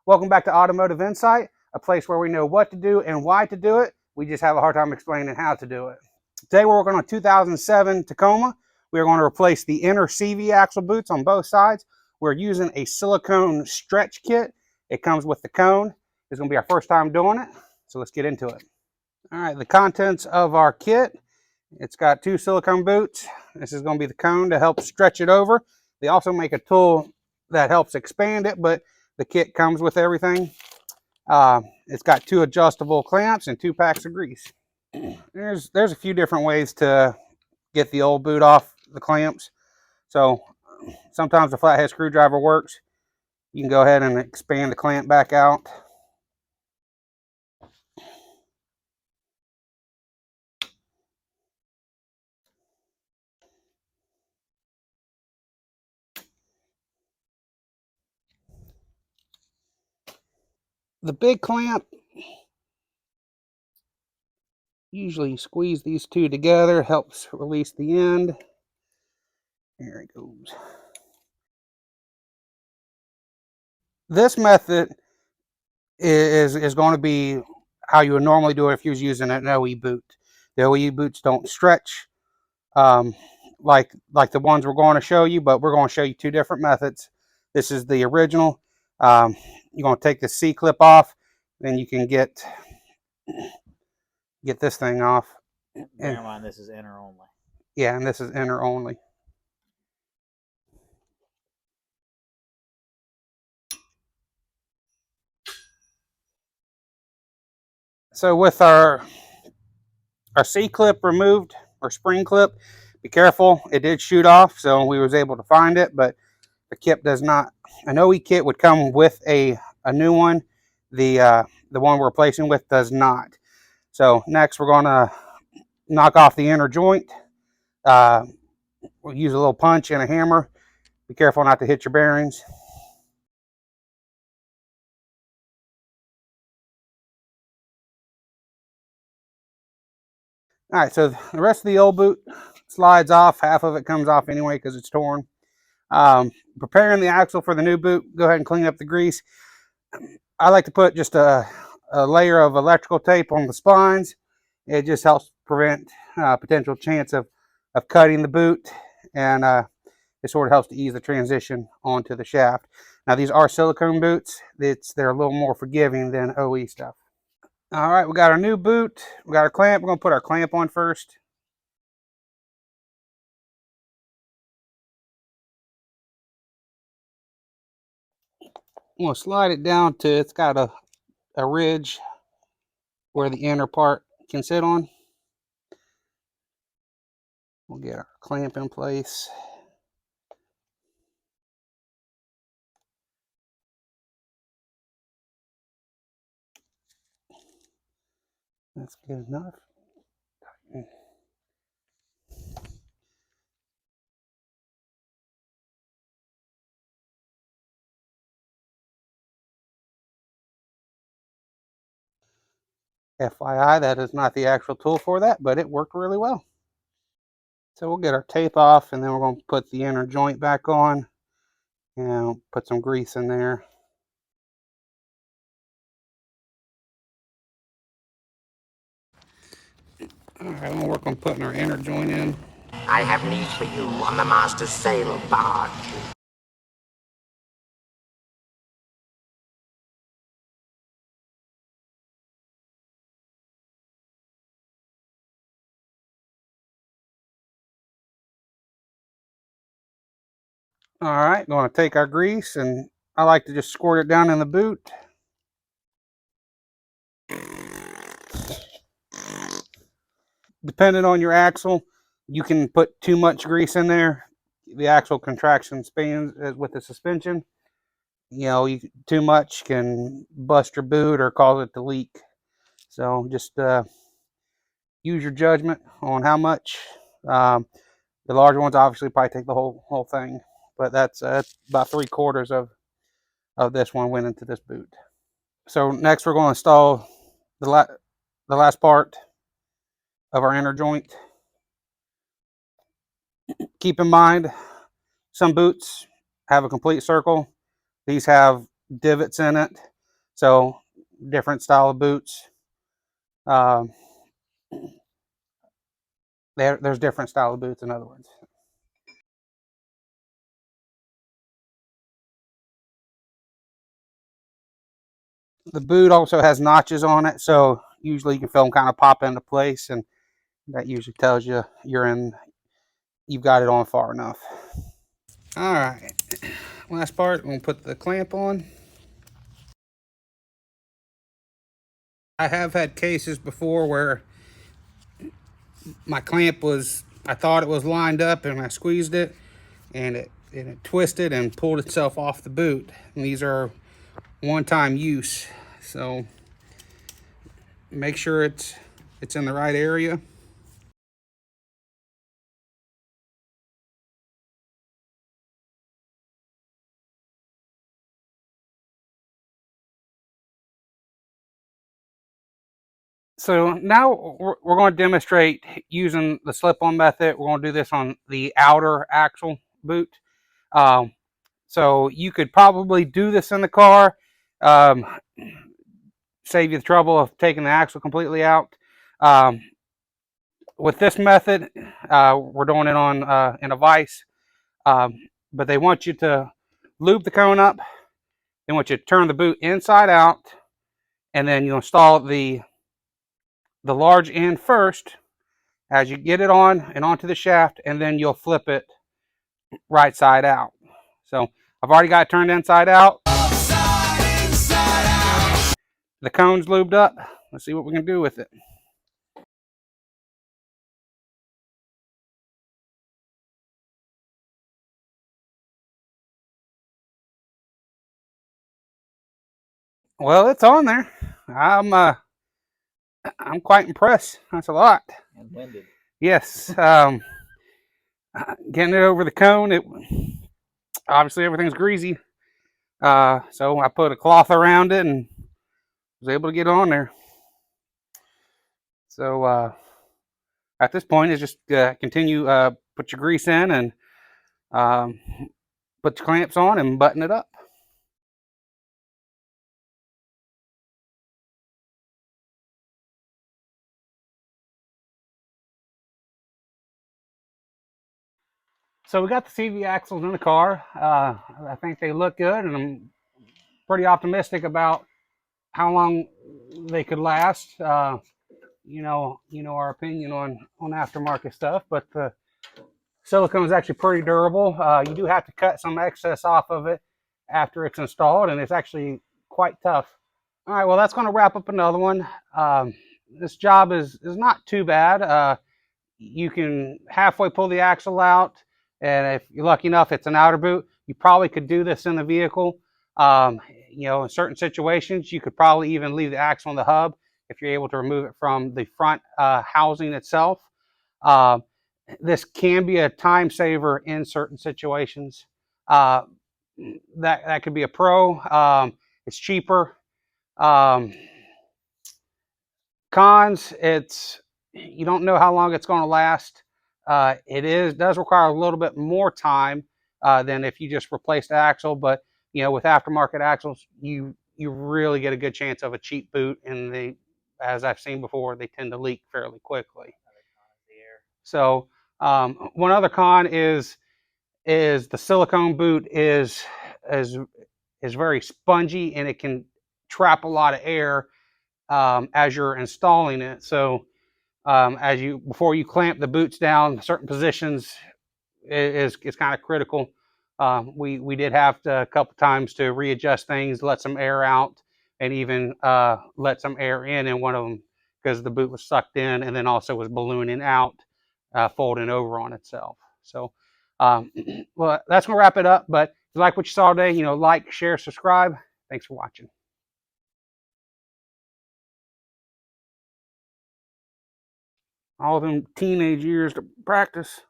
Welcome back to Automotive Insight, a place where we know what to do and why to do it. We just have a hard time explaining how to do it. Today we're working on a 2007 Tacoma. We are going to replace the inner CV axle boots on both sides. We're using a silicone stretch kit. It comes with the cone. It's going to be our first time doing it, so let's get into it. All right, the contents of our kit. It's got 2 silicone boots. This is going to be the cone to help stretch it over. They also make a tool that helps expand it, but the kit comes with everything. It's got 2 adjustable clamps and 2 packs of grease. There's a few different ways to get the old boot off the clamps. So sometimes the flathead screwdriver works. You can go ahead and expand the clamp back out. The big clamp, usually squeeze these 2 together, helps release the end. There it goes. This method is going to be how you would normally do it if you was using an OE boot. The OE boots don't stretch like the ones we're going to show you, but we're going to show you 2 different methods. This is the original. You're going to take the C-clip off, then you can get this thing off. Bear in mind, this is inner only. Yeah, and this is inner only. So with our C-clip removed, or spring clip, be careful, it did shoot off, so we was able to find it, but the kit does not. An OE kit would come with a new one. The one we're replacing with does not. So next we're going to knock off the inner joint. We'll use a little punch and a hammer. Be careful not to hit your bearings. All right, so the rest of the old boot slides off. Half of it comes off anyway because it's torn. Preparing the axle for the new boot, go ahead and clean up the grease. I like to put just a layer of electrical tape on the spines. It just helps prevent potential chance of cutting the boot, and it sort of helps to ease the transition onto the shaft. Now these are silicone boots. They're a little more forgiving than OE stuff. All right, we got our new boot. We got our clamp. We're going to put our clamp on first. I'm going to slide it down to, it's got a ridge where the inner part can sit on. We'll get our clamp in place. That's good enough. FYI, that is not the actual tool for that, but it worked really well. So we'll get our tape off, and then we're going to put the inner joint back on and put some grease in there. All right, I'm going to work on putting our inner joint in. I have news for you on the master's sail barge. All right, going to take our grease, and I like to just squirt it down in the boot. Depending on your axle, you can put too much grease in there. The axle contraction spans with the suspension. You know, too much can bust your boot or cause it to leak. So just use your judgment on how much. The larger ones obviously probably take the whole thing, but that's about 3/4 of this one went into this boot. So next we're going to install the last part of our inner joint. Keep in mind, some boots have a complete circle. These have divots in it. So different style of boots. Um, there's different style of boots, in other words. The boot also has notches on it, so usually you can feel them kind of pop into place, and that usually tells you you've got it on far enough. All right, last part, I'm gonna put the clamp on. I have had cases before where my clamp I thought it was lined up, and I squeezed it, and it twisted and pulled itself off the boot. And these are one-time use, so make sure it's in the right area. So now we're going to demonstrate using the slip-on method. We're going to do this on the outer axle boot. Um, so you could probably do this in the car, um, save you the trouble of taking the axle completely out. Um, with this method, we're doing it on in a vise, um, but they want you to lube the cone up. They want you to turn the boot inside out, and then you install the large end first as you get it on and onto the shaft, and then you'll flip it right side out. So I've already got it turned inside out. The cone's lubed up. Let's see what we can do with it. Well, it's on there. I'm quite impressed. That's a lot. And winded. Yes. Getting it over the cone, it obviously everything's greasy. So I put a cloth around it and was able to get on there. So at this point, it's just continue, put your grease in, and um, put your clamps on and button it up. So we got the CV axles in the car. I think they look good, and I'm pretty optimistic about how long they could last. Our opinion on aftermarket stuff, but the silicone is actually pretty durable. You do have to cut some excess off of it after it's installed, and it's actually quite tough. All right, well, that's going to wrap up another one. This job is not too bad. You can halfway pull the axle out, and if you're lucky enough, it's an outer boot. You probably could do this in the vehicle. In certain situations, you could probably even leave the axle on the hub if you're able to remove it from the front housing itself. Uh, this can be a time saver in certain situations. That could be a pro. It's cheaper. Um, Cons, you don't know how long it's going to last. It does require a little bit more time than if you just replace the axle, but with aftermarket axles, you really get a good chance of a cheap boot, and as I've seen before, they tend to leak fairly quickly. So one other con is the silicone boot is very spongy, and it can trap a lot of air as you're installing it. So before you clamp the boots down, certain positions is kind of critical. We did have to a couple times to readjust things, let some air out, and even let some air in one of them because the boot was sucked in and then also was ballooning out, folding over on itself. So, well, that's gonna wrap it up. But if you like what you saw today, like, share, subscribe. Thanks for watching. All them teenage years to practice.